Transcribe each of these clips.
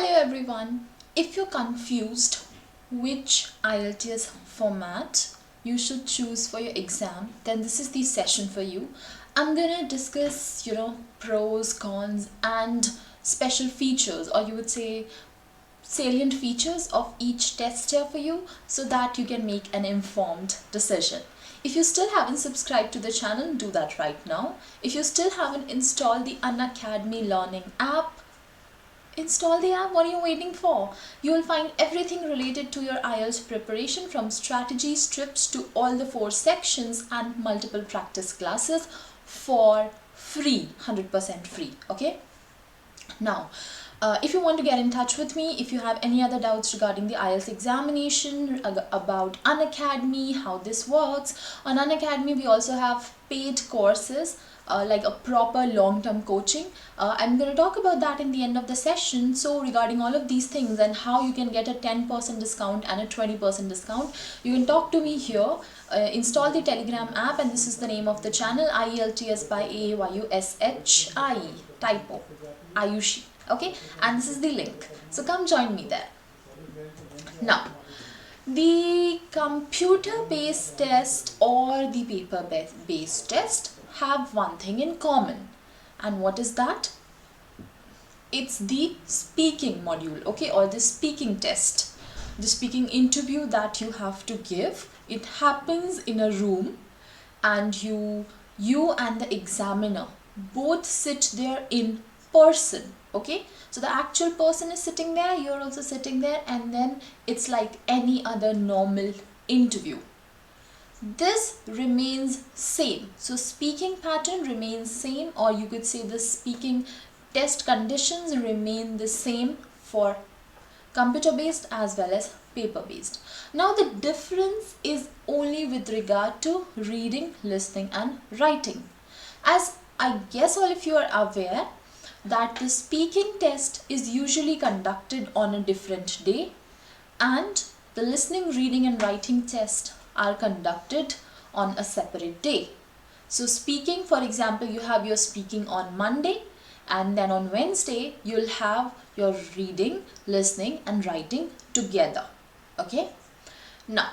Hello everyone. If you're confused which IELTS format you should choose for your exam, then this is the session for you. I'm gonna discuss, pros, cons, and special features, or you would say salient features of each test here for you, so that you can make an informed decision. If you still haven't subscribed to the channel, do that right now. If you still haven't installed the Unacademy learning app, install the app. What are you waiting for? You will find everything related to your IELTS preparation, from strategies, tips to all the 4 sections and multiple practice classes for free, 100% free. Okay. Now, if you want to get in touch with me, if you have any other doubts regarding the IELTS examination, about Unacademy, how this works, on Unacademy we also have paid courses, like a proper long-term coaching. I'm going to talk about that in the end of the session. So regarding all of these things and how you can get a 10% discount and a 20% discount, you can talk to me here. Install the Telegram app, and this is the name of the channel, IELTS by Aayushi, typo, Aayushi. Okay, and this is the link, so come join me there. Now, the computer based test or the paper based test have one thing in common, and what is that? It's the speaking module, okay, or the speaking test, the speaking interview that you have to give. It happens in a room, and you and the examiner both sit there in person. Okay, so the actual person is sitting there, you're also sitting there, and then it's like any other normal interview. This remains same, so speaking pattern remains same, or you could say the speaking test conditions remain the same for computer based as well as paper based. Now the difference is only with regard to reading, listening and writing. As I guess all of you are aware that the speaking test is usually conducted on a different day, and the listening, reading and writing test are conducted on a separate day. So speaking, for example, you have your speaking on Monday, and then on Wednesday you'll have your reading, listening and writing together. Okay. Now,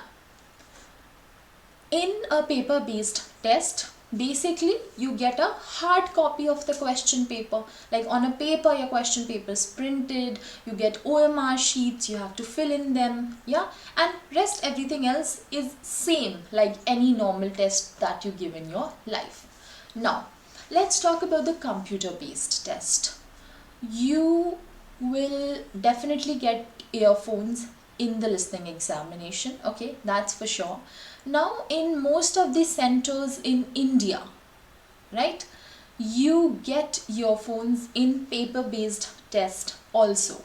in a paper based test, basically you get a hard copy of the question paper. Like on a paper, your question paper is printed, you get OMR sheets, you have to fill in them, yeah, and rest everything else is same like any normal test that you give in your life. Now let's talk about the computer based test. You will definitely get earphones in the listening examination, okay, that's for sure. Now in most of the centers in India, right, you get earphones in paper based test also,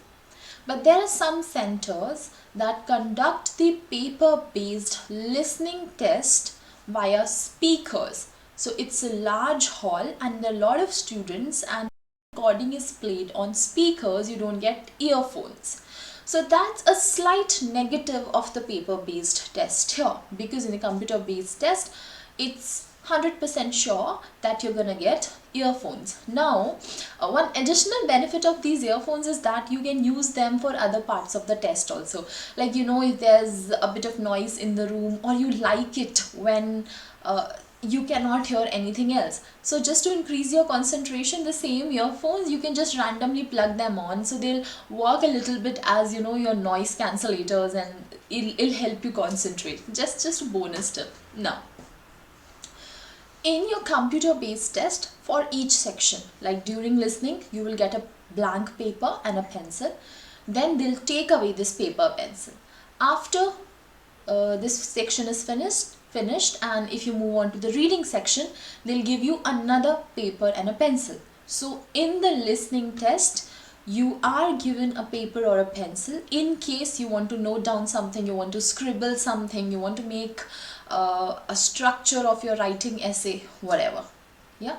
but there are some centers that conduct the paper based listening test via speakers. So it's a large hall and a lot of students, and recording is played on speakers, you don't get earphones. So that's a slight negative of the paper based test here, because in the computer based test it's 100% sure that you're gonna get earphones. Now one additional benefit of these earphones is that you can use them for other parts of the test also, like if there's a bit of noise in the room, or you like it when you cannot hear anything else. So just to increase your concentration, the same earphones, you can just randomly plug them on, so they'll work a little bit as your noise cancellators, and it'll help you concentrate. Just a bonus tip. Now, in your computer based test, for each section, like during listening, you will get a blank paper and a pencil. Then they'll take away this paper pencil. After this section is finished, and if you move on to the reading section, they'll give you another paper and a pencil. So in the listening test, you are given a paper or a pencil in case you want to note down something, you want to scribble something, you want to make a structure of your writing essay, whatever. Yeah.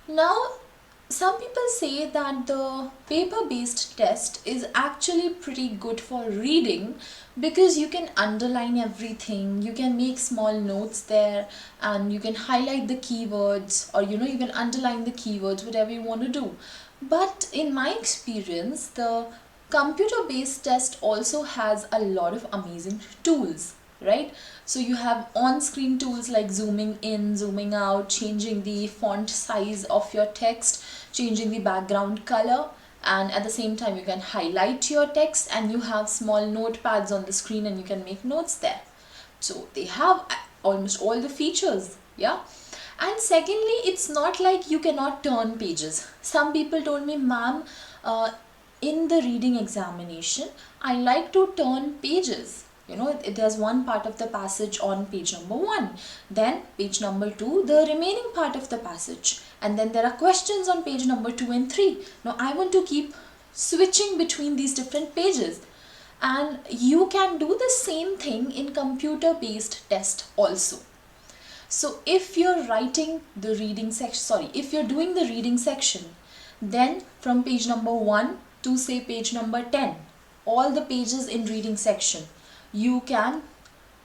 Now some people say that the paper based test is actually pretty good for reading, because you can underline everything, you can make small notes there, and you can highlight the keywords, or you can underline the keywords, whatever you want to do. But in my experience, the computer based test also has a lot of amazing tools, right? So you have on-screen tools like zooming in, zooming out, changing the font size of your text, changing the background color, and at the same time you can highlight your text, and you have small notepads on the screen and you can make notes there. So they have almost all the features, yeah. And secondly, it's not like you cannot turn pages. Some people told me, ma'am, in the reading examination, I like to turn pages. You know, there's one part of the passage on page number 1, then page number 2, the remaining part of the passage, and then there are questions on page number 2 and 3. Now I want to keep switching between these different pages, and you can do the same thing in computer based test also. So if you're writing the reading section, if you're doing the reading section, then from page number 1 to say page number 10, all the pages in reading section, you can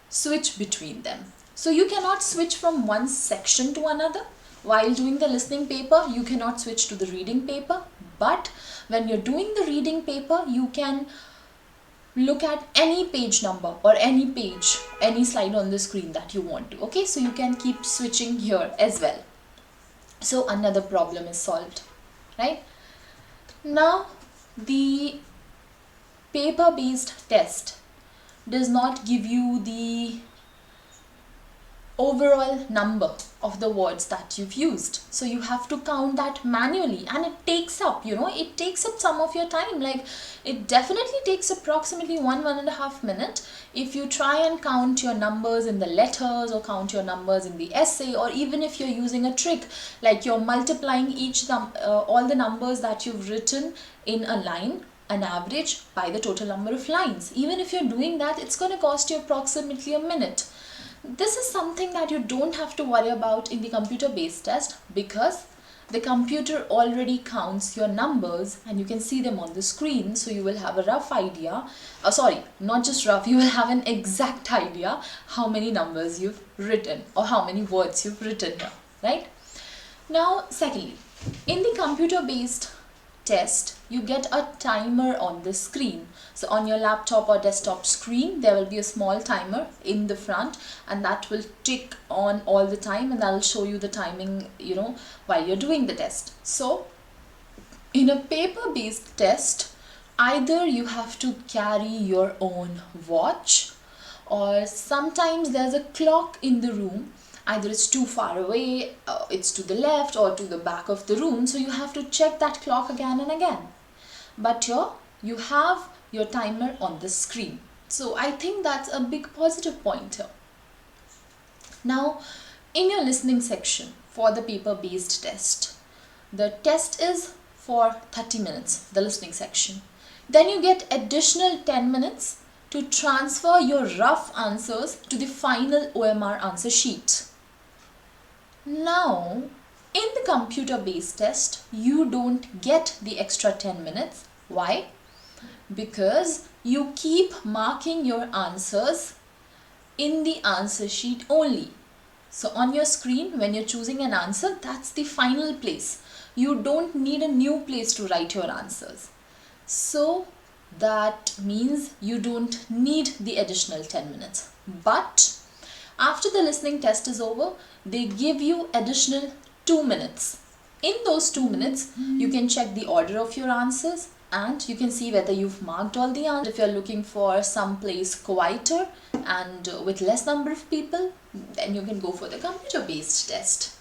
switch between them. So you cannot switch from one section to another. While doing the listening paper, you cannot switch to the reading paper. But when you're doing the reading paper, you can look at any page number or any page, any slide on the screen that you want to. Okay, so you can keep switching here as well. So another problem is solved, right? Now, the paper-based test does not give you the overall number of the words that you've used. So you have to count that manually, and it takes up, it takes up some of your time. Like, it definitely takes approximately 1.5 minutes if you try and count your numbers in the letters or count your numbers in the essay, or even if you're using a trick like you're multiplying all the numbers that you've written in a line, an average, by the total number of lines. Even if you're doing that, it's going to cost you approximately a minute. This is something that you don't have to worry about in the computer based test, because the computer already counts your numbers and you can see them on the screen. So you will have a rough idea, not just rough, you will have an exact idea how many numbers you've written or how many words you've written here, right? Now, secondly, in the computer based test, you get a timer on the screen. So on your laptop or desktop screen, there will be a small timer in the front, and that will tick on all the time, and that will show you the timing, while you're doing the test. So in a paper-based test, either you have to carry your own watch, or sometimes there's a clock in the room. Either it's too far away, it's to the left or to the back of the room, so you have to check that clock again and again. But here you have your timer on the screen. So I think that's a big positive point here. Now, in your listening section for the paper-based test, the test is for 30 minutes, the listening section. Then you get additional 10 minutes to transfer your rough answers to the final OMR answer sheet. Now, in the computer-based test, you don't get the extra 10 minutes. Why? Because you keep marking your answers in the answer sheet only. So on your screen, when you're choosing an answer, that's the final place. You don't need a new place to write your answers. So that means you don't need the additional 10 minutes. But after the listening test is over, they give you additional 2 minutes. In those 2 minutes, you can check the order of your answers, and you can see whether you've marked all the answers. If you're looking for some place quieter and with less number of people, then you can go for the computer-based test.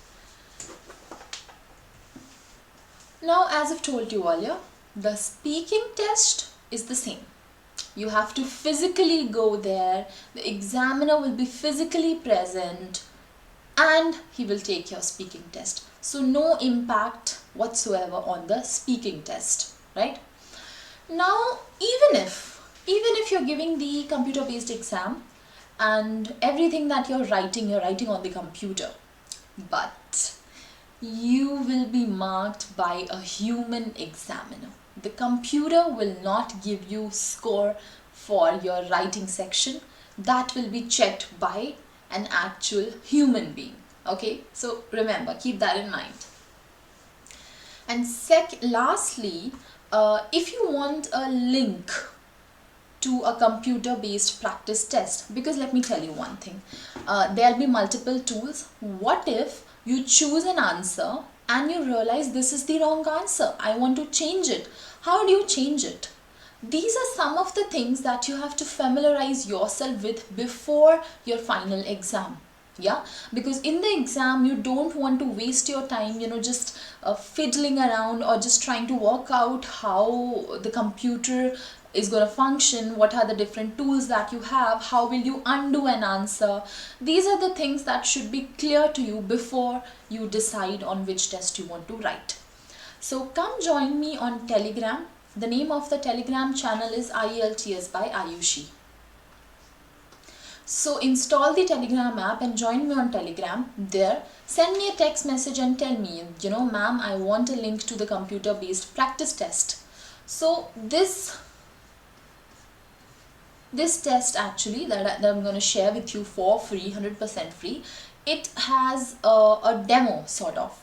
Now, as I've told you earlier, the speaking test is the same. You have to physically go there, the examiner will be physically present, and he will take your speaking test. So no impact whatsoever on the speaking test, right? Now, even if you're giving the computer-based exam and everything that you're writing on the computer, but you will be marked by a human examiner. The computer will not give you score for your writing section. That will be checked by an actual human being. Okay, so remember, keep that in mind. And lastly, If you want a link to a computer based practice test, because let me tell you one thing, there'll be multiple tools. What if you choose an answer and you realize this is the wrong answer, I want to change it? How do you change it? These are some of the things that you have to familiarize yourself with before your final exam. Yeah, because in the exam you don't want to waste your time, just fiddling around or just trying to work out how the computer is going to function, what are the different tools that you have, how will you undo an answer. These are the things that should be clear to you before you decide on which test you want to write. So come join me on Telegram. The name of the Telegram channel is IELTS by Aayushi. So install the Telegram app and join me on Telegram. There, send me a text message and tell me, ma'am, I want a link to the computer based practice test. So this test actually that I'm going to share with you for free, 100% free, it has a demo sort of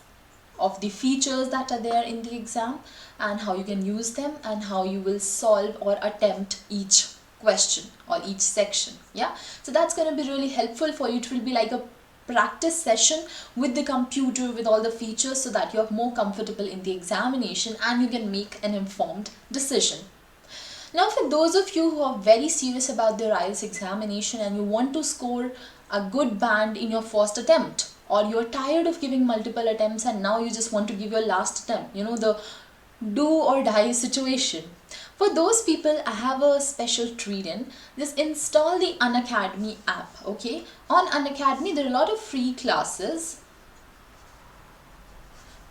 the features that are there in the exam and how you can use them and how you will solve or attempt each question or each section. Yeah, so that's going to be really helpful for you. It will be like a practice session with the computer with all the features so that you're more comfortable in the examination and you can make an informed decision. Now, for those of you who are very serious about their IELTS examination and you want to score a good band in your first attempt, or you're tired of giving multiple attempts and now you just want to give your last attempt, the do or die situation. For those people, I have a special treat in. Just install the Unacademy app, okay? On Unacademy, there are a lot of free classes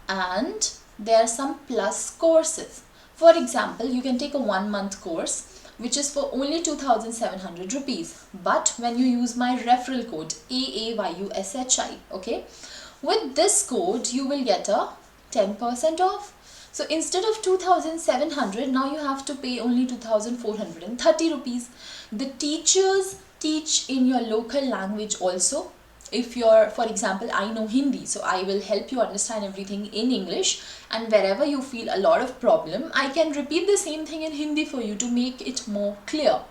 and there are some plus courses. For example, you can take a 1-month course which is for only 2,700 rupees. But when you use my referral code AAYUSHI, okay, with this code you will get a 10% off. So instead of 2,700, now you have to pay only 2,430 rupees. The teachers teach in your local language also. If you're, for example, I know Hindi, so I will help you understand everything in English, and wherever you feel a lot of problem, I can repeat the same thing in Hindi for you to make it more clear.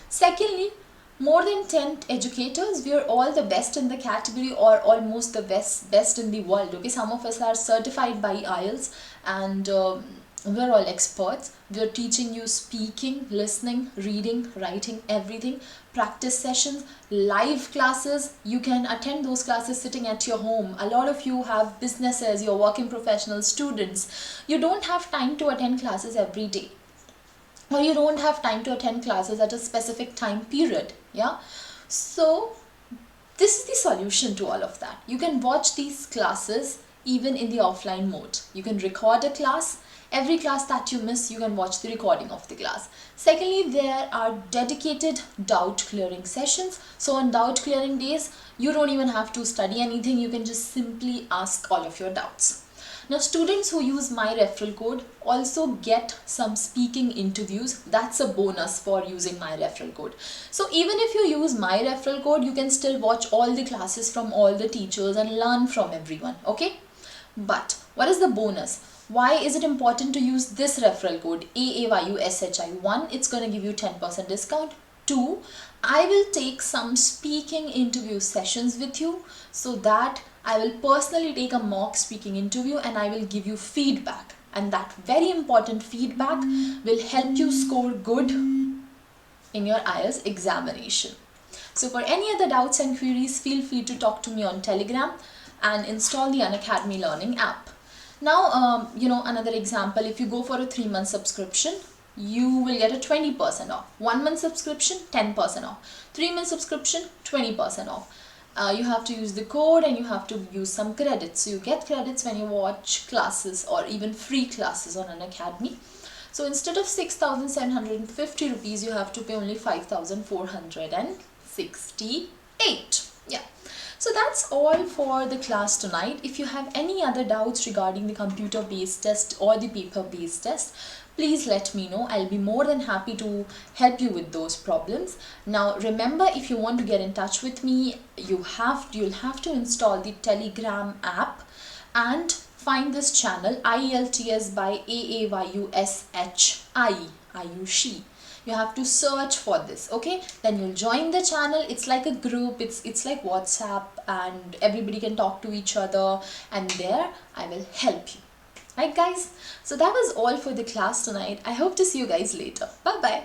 Secondly, more than 10 educators, we are all the best in the category or almost the best in the world. Okay, some of us are certified by IELTS and we're all experts. We're teaching you speaking, listening, reading, writing, everything. Practice sessions, live classes. You can attend those classes sitting at your home. A lot of you have businesses, you're working professional students. You don't have time to attend classes every day, or you don't have time to attend classes at a specific time period. Yeah, so this is the solution to all of that. You can watch these classes even in the offline mode. You can record a class. Every class that you miss, you can watch the recording of the class. Secondly, there are dedicated doubt clearing sessions. So on doubt clearing days, you don't even have to study anything. You can just simply ask all of your doubts. Now, students who use my referral code also get some speaking interviews. That's a bonus for using my referral code. So even if you use my referral code, you can still watch all the classes from all the teachers and learn from everyone, okay? But what is the bonus? Why is it important to use this referral code AAYUSHI? 1, it's going to give you 10% discount. 2, I will take some speaking interview sessions with you so that I will personally take a mock speaking interview and I will give you feedback. And that very important feedback will help you score good in your IELTS examination. So for any other doubts and queries, feel free to talk to me on Telegram and install the Unacademy Learning app. Now, another example, if you go for a 3-month subscription, you will get a 20% off. 1-month subscription, 10% off. 3-month subscription, 20% off. You have to use the code and you have to use some credits. So you get credits when you watch classes or even free classes on Unacademy. So instead of 6,750 rupees, you have to pay only 5,468. Yeah. So that's all for the class tonight. If you have any other doubts regarding the computer-based test or the paper-based test, please let me know. I'll be more than happy to help you with those problems. Now remember, if you want to get in touch with me, you'll have to install the Telegram app and find this channel IELTS by Aayushi, Aayushi. You have to search for this, okay? Then you'll join the channel. It's like a group, it's like WhatsApp, and everybody can talk to each other, and there I will help you. Right guys, so that was all for the class tonight. I hope to see you guys later. Bye bye.